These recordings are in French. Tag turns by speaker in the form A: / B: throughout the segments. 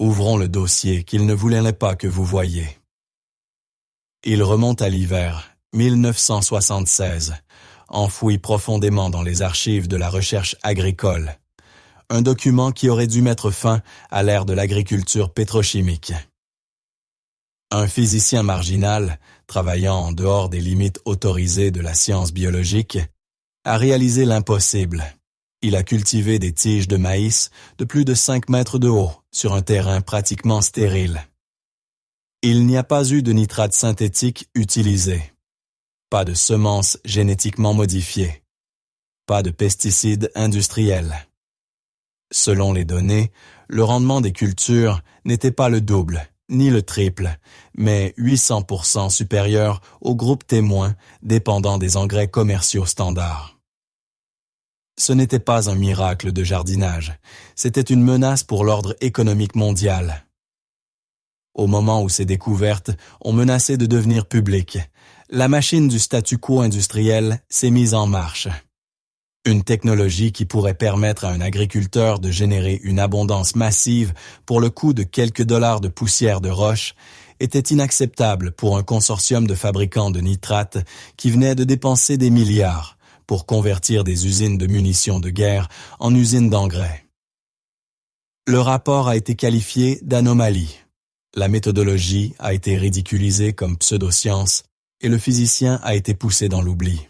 A: Ouvrons le dossier qu'il ne voulait pas que vous voyiez. Il remonte à l'hiver 1976, enfoui profondément dans les archives de la recherche agricole. Un document qui aurait dû mettre fin à l'ère de l'agriculture pétrochimique. Un physicien marginal, travaillant en dehors des limites autorisées de la science biologique, a réalisé l'impossible. Il a cultivé des tiges de maïs de plus de 5 mètres de haut sur un terrain pratiquement stérile. Il n'y a pas eu de nitrate synthétique utilisé, pas de semences génétiquement modifiées, pas de pesticides industriels. Selon les données, le rendement des cultures n'était pas le double, ni le triple, mais 800% supérieur au groupe témoin dépendant des engrais commerciaux standards. Ce n'était pas un miracle de jardinage, c'était une menace pour l'ordre économique mondial. Au moment où ces découvertes ont menacé de devenir publiques, la machine du statu quo industriel s'est mise en marche. Une technologie qui pourrait permettre à un agriculteur de générer une abondance massive pour le coût de quelques dollars de poussière de roche était inacceptable pour un consortium de fabricants de nitrates qui venait de dépenser des milliards pour convertir des usines de munitions de guerre en usines d'engrais. Le rapport a été qualifié d'anomalie. La méthodologie a été ridiculisée comme pseudoscience et le physicien a été poussé dans l'oubli.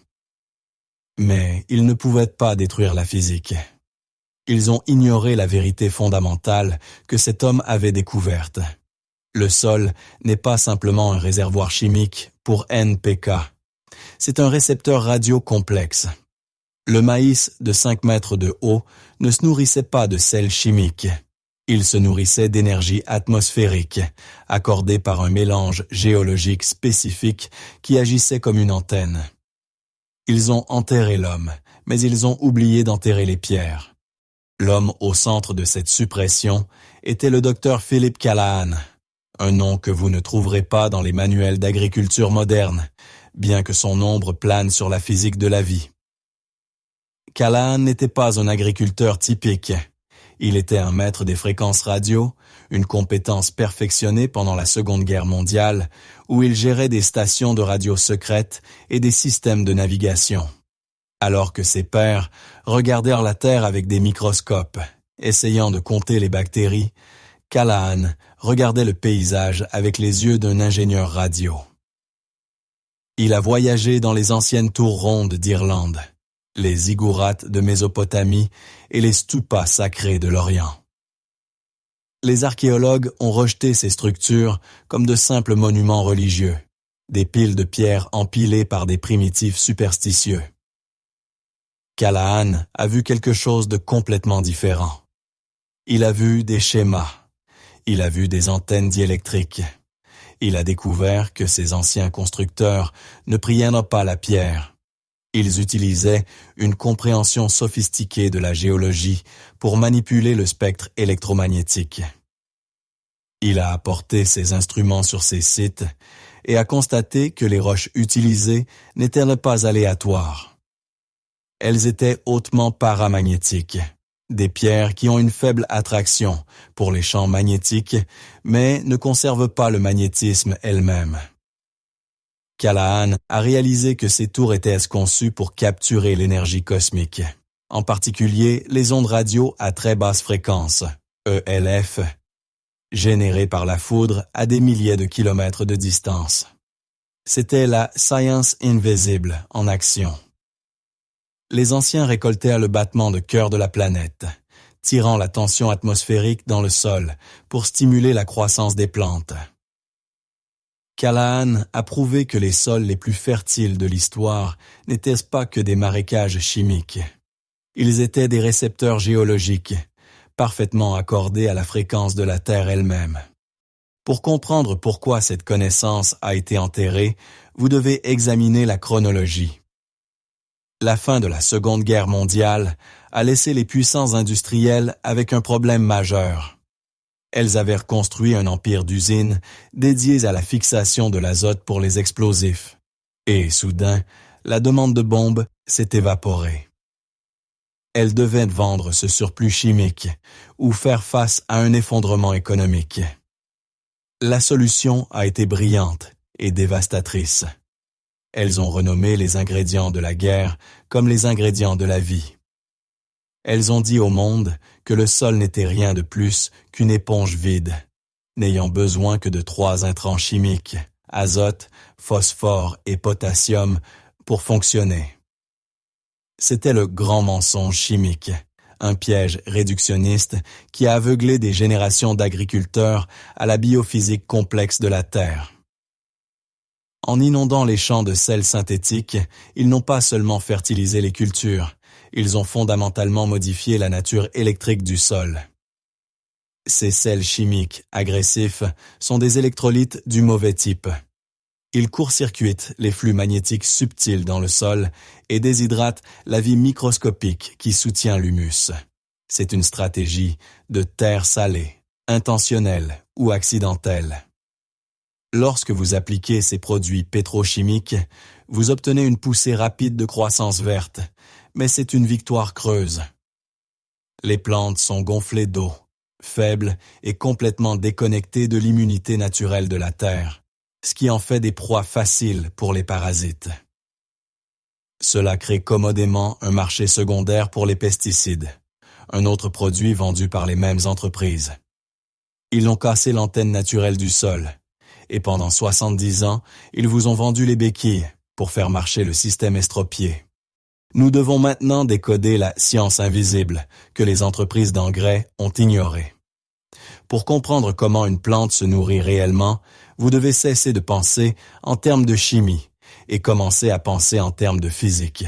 A: Mais ils ne pouvaient pas détruire la physique. Ils ont ignoré la vérité fondamentale que cet homme avait découverte. Le sol n'est pas simplement un réservoir chimique pour NPK. C'est un récepteur radio complexe. Le maïs de 5 mètres de haut ne se nourrissait pas de sel chimique. Il se nourrissait d'énergie atmosphérique, accordée par un mélange géologique spécifique qui agissait comme une antenne. Ils ont enterré l'homme, mais ils ont oublié d'enterrer les pierres. L'homme au centre de cette suppression était le docteur Philip Callahan, un nom que vous ne trouverez pas dans les manuels d'agriculture moderne, bien que son ombre plane sur la physique de la vie. Callahan n'était pas un agriculteur typique. Il était un maître des fréquences radio, une compétence perfectionnée pendant la Seconde Guerre mondiale, où il gérait des stations de radio secrètes et des systèmes de navigation. Alors que ses pairs regardèrent la Terre avec des microscopes, essayant de compter les bactéries, Callahan regardait le paysage avec les yeux d'un ingénieur radio. Il a voyagé dans les anciennes tours rondes d'Irlande, les ziggourats de Mésopotamie et les stupas sacrés de l'Orient. Les archéologues ont rejeté ces structures comme de simples monuments religieux, des piles de pierres empilées par des primitifs superstitieux. Callahan a vu quelque chose de complètement différent. Il a vu des schémas, il a vu des antennes diélectriques. Il a découvert que ces anciens constructeurs ne prièrent pas la pierre. Ils utilisaient une compréhension sophistiquée de la géologie pour manipuler le spectre électromagnétique. Il a apporté ses instruments sur ces sites et a constaté que les roches utilisées n'étaient pas aléatoires. Elles étaient hautement paramagnétiques, des pierres qui ont une faible attraction pour les champs magnétiques, mais ne conservent pas le magnétisme elles-mêmes. Callahan a réalisé que ces tours étaient conçues pour capturer l'énergie cosmique, en particulier les ondes radio à très basse fréquence, ELF, générées par la foudre à des milliers de kilomètres de distance. C'était la Science Invisible en action. Les anciens récoltèrent le battement de cœur de la planète, tirant la tension atmosphérique dans le sol pour stimuler la croissance des plantes. Callahan a prouvé que les sols les plus fertiles de l'histoire n'étaient pas que des marécages chimiques. Ils étaient des récepteurs géologiques, parfaitement accordés à la fréquence de la Terre elle-même. Pour comprendre pourquoi cette connaissance a été enterrée, vous devez examiner la chronologie. La fin de la Seconde Guerre mondiale a laissé les puissances industrielles avec un problème majeur. Elles avaient reconstruit un empire d'usines dédiées à la fixation de l'azote pour les explosifs. Et soudain, la demande de bombes s'est évaporée. Elle devait vendre ce surplus chimique ou faire face à un effondrement économique. La solution a été brillante et dévastatrice. Elles ont renommé les ingrédients de la guerre comme les ingrédients de la vie. Elles ont dit au monde que le sol n'était rien de plus qu'une éponge vide, n'ayant besoin que de 3 intrants chimiques, azote, phosphore et potassium, pour fonctionner. C'était le grand mensonge chimique, un piège réductionniste qui a aveuglé des générations d'agriculteurs à la biophysique complexe de la Terre. En inondant les champs de sel synthétique, ils n'ont pas seulement fertilisé les cultures, ils ont fondamentalement modifié la nature électrique du sol. Ces sels chimiques agressifs sont des électrolytes du mauvais type. Ils court-circuitent les flux magnétiques subtils dans le sol et déshydratent la vie microscopique qui soutient l'humus. C'est une stratégie de terre salée, intentionnelle ou accidentelle. Lorsque vous appliquez ces produits pétrochimiques, vous obtenez une poussée rapide de croissance verte, mais c'est une victoire creuse. Les plantes sont gonflées d'eau, faibles et complètement déconnectées de l'immunité naturelle de la terre, ce qui en fait des proies faciles pour les parasites. Cela crée commodément un marché secondaire pour les pesticides, un autre produit vendu par les mêmes entreprises. Ils ont cassé l'antenne naturelle du sol, et pendant 70 ans, ils vous ont vendu les béquilles pour faire marcher le système estropié. Nous devons maintenant décoder la science invisible que les entreprises d'engrais ont ignorée. Pour comprendre comment une plante se nourrit réellement, vous devez cesser de penser en termes de chimie et commencer à penser en termes de physique.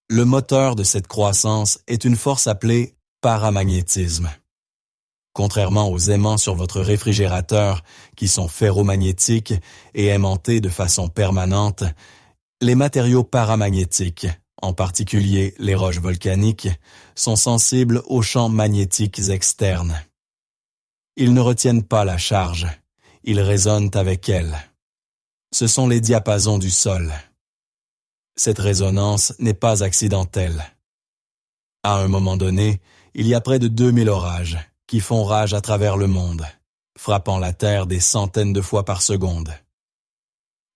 A: Le moteur de cette croissance est une force appelée paramagnétisme. Contrairement aux aimants sur votre réfrigérateur qui sont ferromagnétiques et aimantés de façon permanente, les matériaux paramagnétiques, en particulier les roches volcaniques, sont sensibles aux champs magnétiques externes. Ils ne retiennent pas la charge, ils résonnent avec elle. Ce sont les diapasons du sol. Cette résonance n'est pas accidentelle. À un moment donné, il y a près de 2000 orages qui font rage à travers le monde, frappant la Terre des centaines de fois par seconde.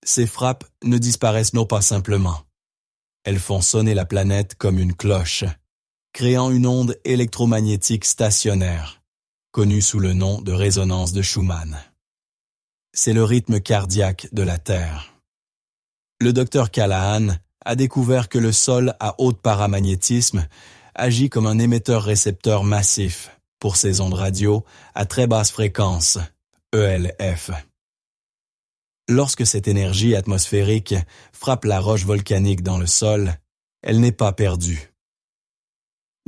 A: Ces frappes ne disparaissent non pas simplement. Elles font sonner la planète comme une cloche, créant une onde électromagnétique stationnaire, connue sous le nom de résonance de Schumann. C'est le rythme cardiaque de la Terre. Le docteur Callahan a découvert que le sol à haute paramagnétisme agit comme un émetteur-récepteur massif pour ces ondes radio à très basse fréquence, ELF. Lorsque cette énergie atmosphérique frappe la roche volcanique dans le sol, elle n'est pas perdue.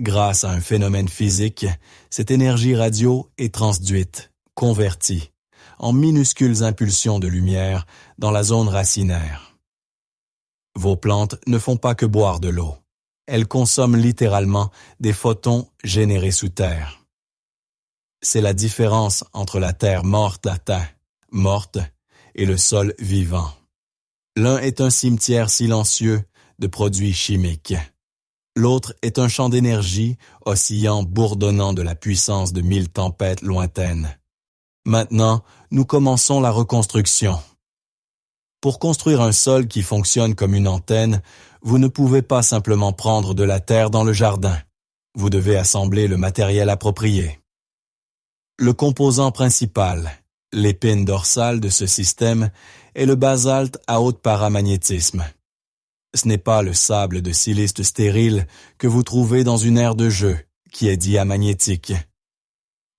A: Grâce à un phénomène physique, cette énergie radio est transduite, convertie, en minuscules impulsions de lumière dans la zone racinaire. Vos plantes ne font pas que boire de l'eau. Elles consomment littéralement des photons générés sous terre. C'est la différence entre la terre morte et le sol vivant. L'un est un cimetière silencieux de produits chimiques. L'autre est un champ d'énergie oscillant, bourdonnant de la puissance de 1000 tempêtes lointaines. Maintenant, nous commençons la reconstruction. Pour construire un sol qui fonctionne comme une antenne, vous ne pouvez pas simplement prendre de la terre dans le jardin. Vous devez assembler le matériel approprié. Le composant principal, l'épine dorsale de ce système, est le basalte à haute paramagnétisme. Ce n'est pas le sable de siliste stérile que vous trouvez dans une aire de jeu, qui est diamagnétique.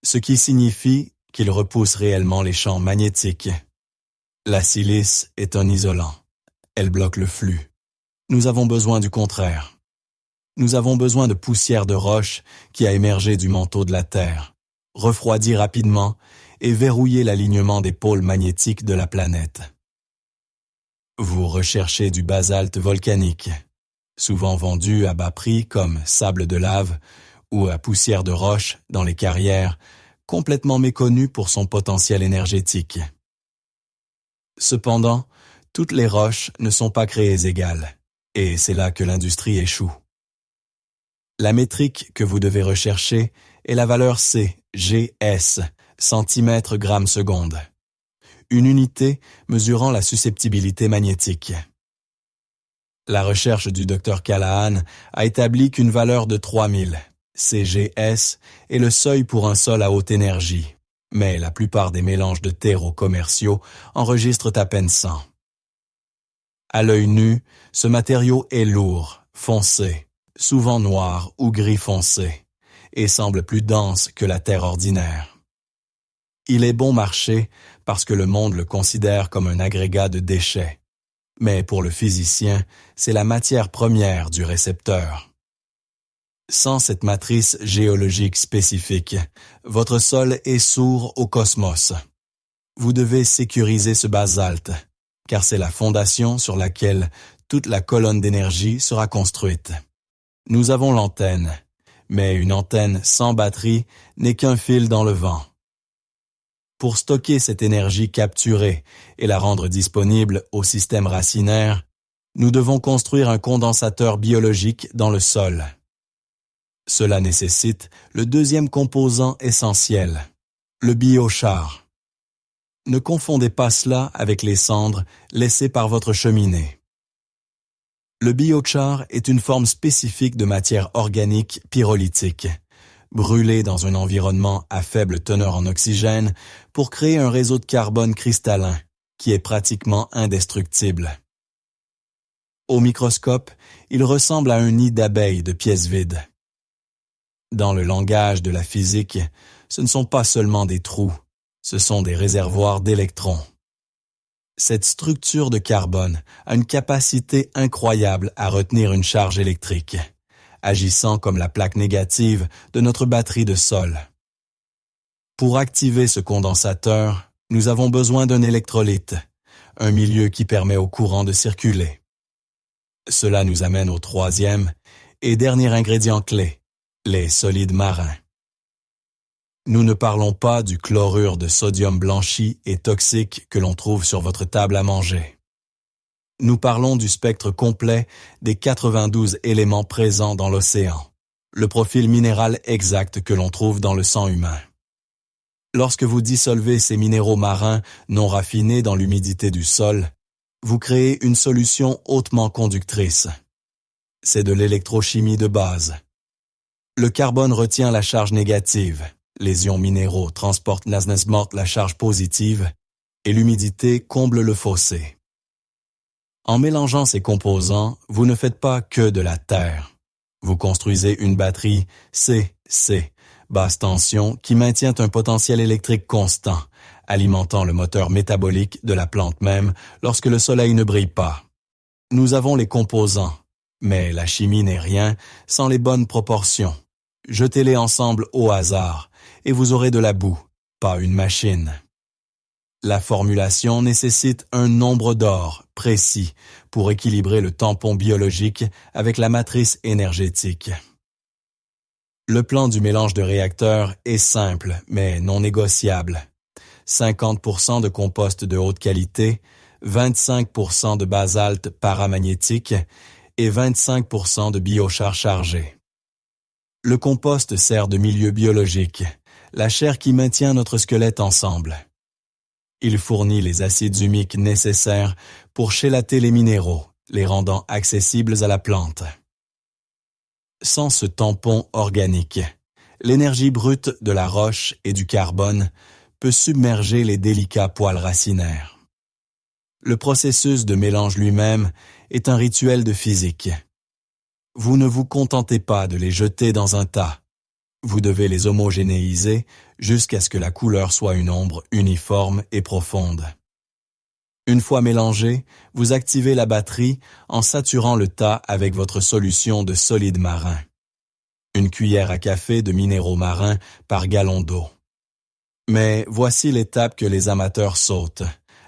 A: Ce qui signifie qu'il repousse réellement les champs magnétiques. La silice est un isolant. Elle bloque le flux. Nous avons besoin du contraire. Nous avons besoin de poussière de roche qui a émergé du manteau de la Terre, refroidi rapidement et verrouiller l'alignement des pôles magnétiques de la planète. Vous recherchez du basalte volcanique, souvent vendu à bas prix comme sable de lave ou à poussière de roche dans les carrières, complètement méconnu pour son potentiel énergétique. Cependant, toutes les roches ne sont pas créées égales, et c'est là que l'industrie échoue. La métrique que vous devez rechercher est la valeur CGS, centimètres grammes seconde, une unité mesurant la susceptibilité magnétique. La recherche du Dr Callahan a établi qu'une valeur de 3000 CGS est le seuil pour un sol à haute énergie, mais la plupart des mélanges de terreaux commerciaux enregistrent à peine 100. À l'œil nu, ce matériau est lourd, foncé, souvent noir ou gris foncé, et semble plus dense que la terre ordinaire. Il est bon marché parce que le monde le considère comme un agrégat de déchets. Mais pour le physicien, c'est la matière première du récepteur. Sans cette matrice géologique spécifique, votre sol est sourd au cosmos. Vous devez sécuriser ce basalte, car c'est la fondation sur laquelle toute la colonne d'énergie sera construite. Nous avons l'antenne, mais une antenne sans batterie n'est qu'un fil dans le vent. Pour stocker cette énergie capturée et la rendre disponible au système racinaire, nous devons construire un condensateur biologique dans le sol. Cela nécessite le deuxième composant essentiel, le biochar. Ne confondez pas cela avec les cendres laissées par votre cheminée. Le biochar est une forme spécifique de matière organique pyrolytique, brûlée dans un environnement à faible teneur en oxygène pour créer un réseau de carbone cristallin qui est pratiquement indestructible. Au microscope, il ressemble à un nid d'abeilles de pièces vides. Dans le langage de la physique, ce ne sont pas seulement des trous, ce sont des réservoirs d'électrons. Cette structure de carbone a une capacité incroyable à retenir une charge électrique, agissant comme la plaque négative de notre batterie de sol. Pour activer ce condensateur, nous avons besoin d'un électrolyte, un milieu qui permet au courant de circuler. Cela nous amène au troisième et dernier ingrédient clé, les solides marins. Nous ne parlons pas du chlorure de sodium blanchi et toxique que l'on trouve sur votre table à manger. Nous parlons du spectre complet des 92 éléments présents dans l'océan, le profil minéral exact que l'on trouve dans le sang humain. Lorsque vous dissolvez ces minéraux marins non raffinés dans l'humidité du sol, vous créez une solution hautement conductrice. C'est de l'électrochimie de base. Le carbone retient la charge négative, les ions minéraux transportent la charge positive, et l'humidité comble le fossé. En mélangeant ces composants, vous ne faites pas que de la terre. Vous construisez une batterie CC, basse tension, qui maintient un potentiel électrique constant, alimentant le moteur métabolique de la plante même lorsque le soleil ne brille pas. Nous avons les composants, mais la chimie n'est rien sans les bonnes proportions. Jetez-les ensemble au hasard, et vous aurez de la boue, pas une machine. La formulation nécessite un nombre d'or précis pour équilibrer le tampon biologique avec la matrice énergétique. Le plan du mélange de réacteurs est simple, mais non négociable. 50% de compost de haute qualité, 25% de basalte paramagnétique et 25% de biochar chargé. Le compost sert de milieu biologique, la chair qui maintient notre squelette ensemble. Il fournit les acides humiques nécessaires pour chélater les minéraux, les rendant accessibles à la plante. Sans ce tampon organique, l'énergie brute de la roche et du carbone peut submerger les délicats poils racinaires. Le processus de mélange lui-même est un rituel de physique. Vous ne vous contentez pas de les jeter dans un tas. Vous devez les homogénéiser jusqu'à ce que la couleur soit une ombre uniforme et profonde. Une fois mélangé, vous activez la batterie en saturant le tas avec votre solution de solides marins. Une cuillère à café de minéraux marins par gallon d'eau. Mais voici l'étape que les amateurs sautent,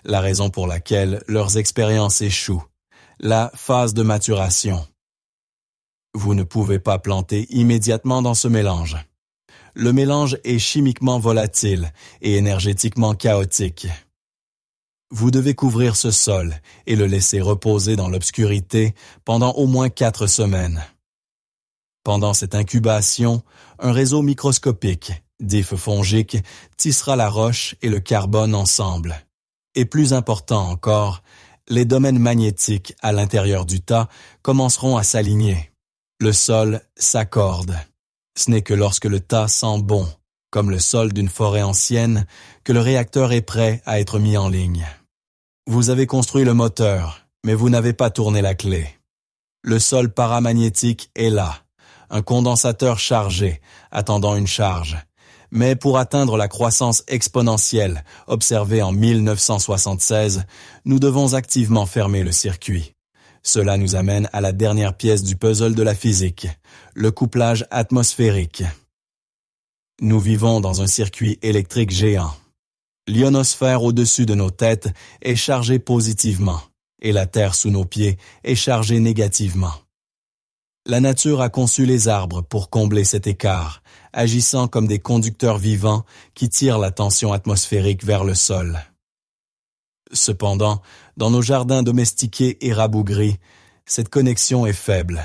A: la raison pour laquelle leurs expériences échouent, la phase de maturation. Vous ne pouvez pas planter immédiatement dans ce mélange. Le mélange est chimiquement volatile et énergétiquement chaotique. Vous devez couvrir ce sol et le laisser reposer dans l'obscurité pendant au moins 4 semaines. Pendant cette incubation, un réseau microscopique, d'ifs fongiques, tissera la roche et le carbone ensemble. Et plus important encore, les domaines magnétiques à l'intérieur du tas commenceront à s'aligner. Le sol s'accorde. Ce n'est que lorsque le tas sent bon, comme le sol d'une forêt ancienne, que le réacteur est prêt à être mis en ligne. Vous avez construit le moteur, mais vous n'avez pas tourné la clé. Le sol paramagnétique est là, un condensateur chargé, attendant une charge. Mais pour atteindre la croissance exponentielle observée en 1976, nous devons activement fermer le circuit. Cela nous amène à la dernière pièce du puzzle de la physique, le couplage atmosphérique. Nous vivons dans un circuit électrique géant. L'ionosphère au-dessus de nos têtes est chargée positivement, et la terre sous nos pieds est chargée négativement. La nature a conçu les arbres pour combler cet écart, agissant comme des conducteurs vivants qui tirent la tension atmosphérique vers le sol. Cependant, dans nos jardins domestiqués et rabougris, cette connexion est faible.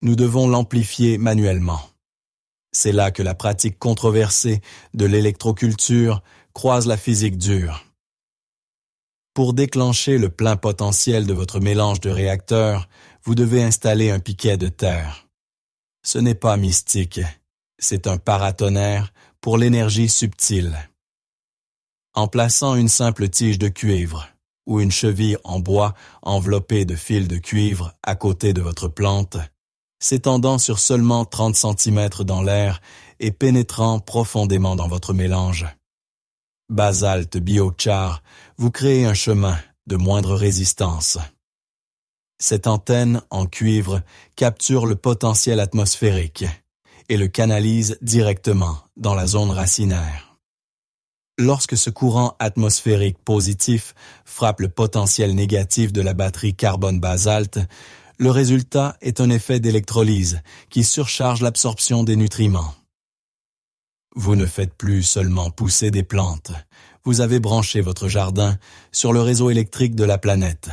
A: Nous devons l'amplifier manuellement. C'est là que la pratique controversée de l'électroculture croise la physique dure. Pour déclencher le plein potentiel de votre mélange de réacteurs, vous devez installer un piquet de terre. Ce n'est pas mystique, c'est un paratonnerre pour l'énergie subtile. En plaçant une simple tige de cuivre ou une cheville en bois enveloppée de fils de cuivre à côté de votre plante, s'étendant sur seulement 30 cm dans l'air et pénétrant profondément dans votre mélange. Basalte biochar, vous créez un chemin de moindre résistance. Cette antenne en cuivre capture le potentiel atmosphérique et le canalise directement dans la zone racinaire. Lorsque ce courant atmosphérique positif frappe le potentiel négatif de la batterie carbone-basalte, le résultat est un effet d'électrolyse qui surcharge l'absorption des nutriments. Vous ne faites plus seulement pousser des plantes, vous avez branché votre jardin sur le réseau électrique de la planète.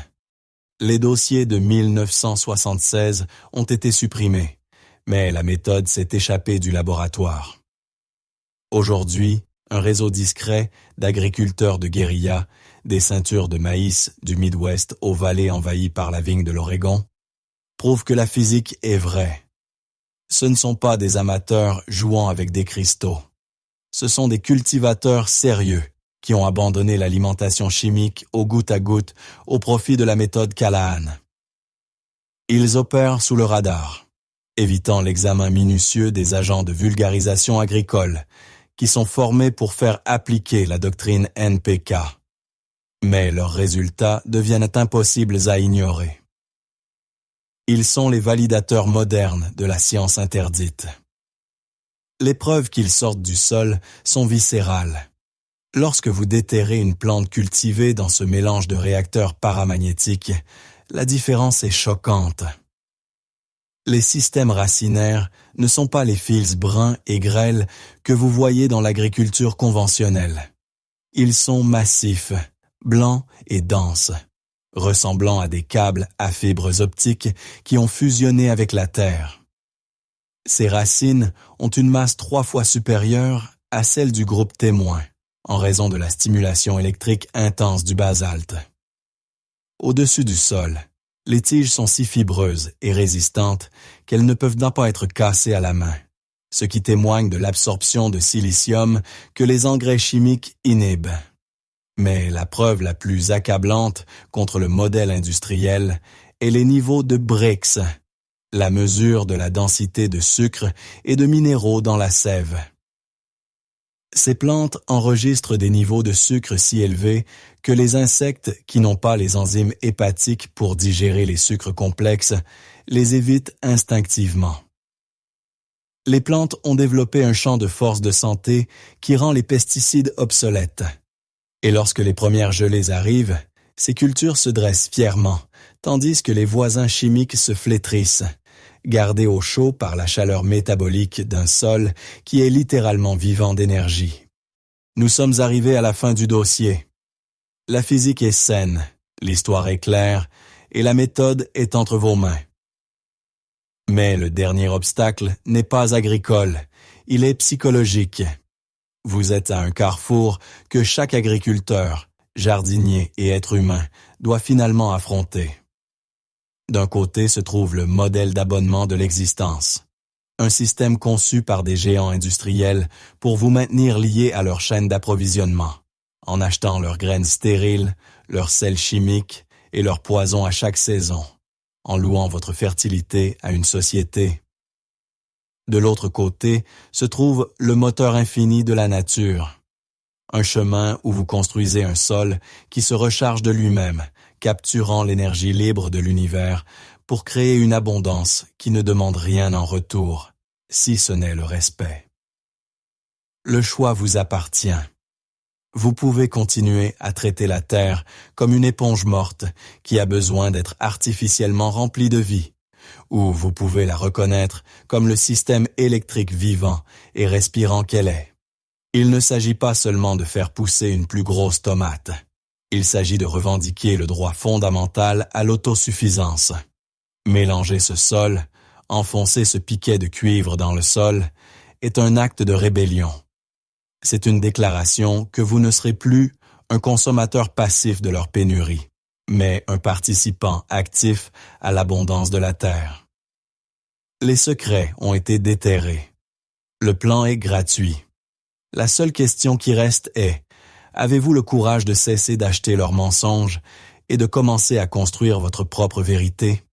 A: Les dossiers de 1976 ont été supprimés, mais la méthode s'est échappée du laboratoire. Aujourd'hui, un réseau discret d'agriculteurs de guérilla, des ceintures de maïs du Midwest aux vallées envahies par la vigne de l'Oregon, prouve que la physique est vraie. Ce ne sont pas des amateurs jouant avec des cristaux. Ce sont des cultivateurs sérieux qui ont abandonné l'alimentation chimique au goutte à goutte au profit de la méthode Callahan. Ils opèrent sous le radar, évitant l'examen minutieux des agents de vulgarisation agricole, qui sont formés pour faire appliquer la doctrine NPK. Mais leurs résultats deviennent impossibles à ignorer. Ils sont les validateurs modernes de la science interdite. Les preuves qu'ils sortent du sol sont viscérales. Lorsque vous déterrez une plante cultivée dans ce mélange de réacteurs paramagnétiques, la différence est choquante. Les systèmes racinaires ne sont pas les fils bruns et grêles que vous voyez dans l'agriculture conventionnelle. Ils sont massifs, blancs et denses, ressemblant à des câbles à fibres optiques qui ont fusionné avec la terre. Ces racines ont une masse 3 fois supérieure à celle du groupe témoin, en raison de la stimulation électrique intense du basalte. Au-dessus du sol, les tiges sont si fibreuses et résistantes qu'elles ne peuvent pas être cassées à la main, ce qui témoigne de l'absorption de silicium que les engrais chimiques inhibent. Mais la preuve la plus accablante contre le modèle industriel est les niveaux de Brix, la mesure de la densité de sucre et de minéraux dans la sève. Ces plantes enregistrent des niveaux de sucre si élevés que les insectes qui n'ont pas les enzymes hépatiques pour digérer les sucres complexes les évitent instinctivement. Les plantes ont développé un champ de force de santé qui rend les pesticides obsolètes. Et lorsque les premières gelées arrivent, ces cultures se dressent fièrement, tandis que les voisins chimiques se flétrissent, gardés au chaud par la chaleur métabolique d'un sol qui est littéralement vivant d'énergie. Nous sommes arrivés à la fin du dossier. La physique est saine, l'histoire est claire, et la méthode est entre vos mains. Mais le dernier obstacle n'est pas agricole, il est psychologique. Vous êtes à un carrefour que chaque agriculteur, jardinier et être humain doit finalement affronter. D'un côté se trouve le modèle d'abonnement de l'existence, un système conçu par des géants industriels pour vous maintenir liés à leur chaîne d'approvisionnement, en achetant leurs graines stériles, leurs sels chimiques et leurs poisons à chaque saison, en louant votre fertilité à une société. De l'autre côté se trouve le moteur infini de la nature, un chemin où vous construisez un sol qui se recharge de lui-même, capturant l'énergie libre de l'univers pour créer une abondance qui ne demande rien en retour, si ce n'est le respect. Le choix vous appartient. Vous pouvez continuer à traiter la Terre comme une éponge morte qui a besoin d'être artificiellement remplie de vie, ou vous pouvez la reconnaître comme le système électrique vivant et respirant qu'elle est. Il ne s'agit pas seulement de faire pousser une plus grosse tomate. Il s'agit de revendiquer le droit fondamental à l'autosuffisance. Mélanger ce sol, enfoncer ce piquet de cuivre dans le sol, est un acte de rébellion. C'est une déclaration que vous ne serez plus un consommateur passif de leur pénurie, mais un participant actif à l'abondance de la terre. Les secrets ont été déterrés. Le plan est gratuit. La seule question qui reste est, avez-vous le courage de cesser d'acheter leurs mensonges et de commencer à construire votre propre vérité?